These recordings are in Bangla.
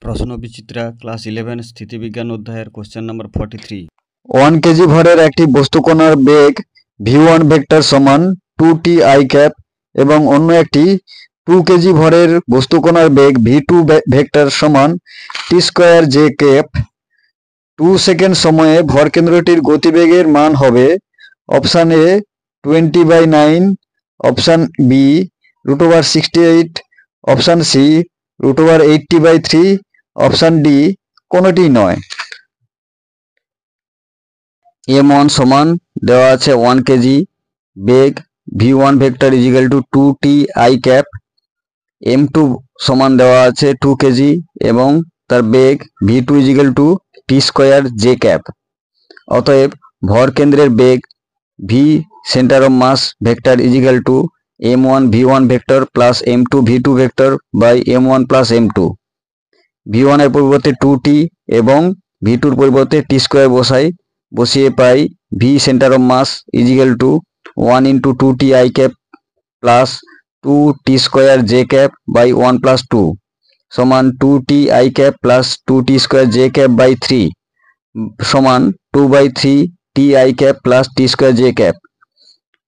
প্রশ্ন বিচিত্রা ক্লাস 11 স্থিতিবিজ্ঞান অধ্যায়ের কোশ্চেন নাম্বার 43। 1 কেজি ভরের একটি বস্তুকণার বেগ v1 ভেক্টর সমান 2t i ক্যাপ এবং অন্য একটি 2 কেজি ভরের বস্তুকণার বেগ v2 ভেক্টর সমান t square j cap. 2 second সময়ে ভরকেন্দ্রটির গতিবেগের মান হবে option A 20/9, option B √68, option C √80/3, option D কোনোটি নয়। m1 সমান দেওয়া আছে 1 কেজি, বেগ v1 vector is equal to 2t i cap. m2 সমান দেওয়া আছে 2 কেজি এবং তার বেগ v2 is equal to t square j cap. অতএব ভর কেন্দ্রের বেগ v centre of mass vector is equal to m1 v1 vector plus m2 v2 vector by m1 plus m2। v1 এর পরিবর্তে 2t এবং v2 এর পরিবর্তে t স্কয়ার বসিয়ে পাই v centre of mass is equal to 1 into 2t i cap plus 2t square j cap by 1 plus 2 সমান 2t i cap plus 2t square j cap by 3 সমান 2/3 t i cap plus t square j cap.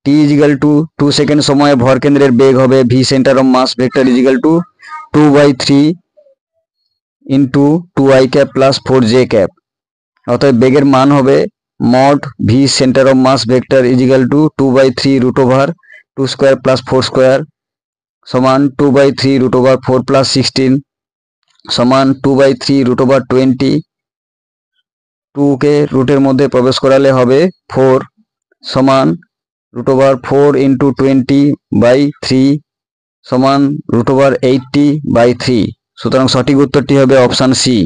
t is equal to 2 second সময়ে ভর কেন্দ্রের বেগ হবে v centre of mass vector is equal to 2/3 into 2i cap plus 4j cap. অতএব বেগের মান হবে mod v centre of mass vector is equal to 2/3 √2 square plus 4 square সমান 2/3 √4 প্লাস 16 সমান 2/3 √20। 2 কে রুটের মধ্যে প্রবেশ করালে হবে 4 সমান √4 ইন্টু 20/3 সমান √80/3। সুতরাং সঠিক উত্তরটি হবে অপশান সি।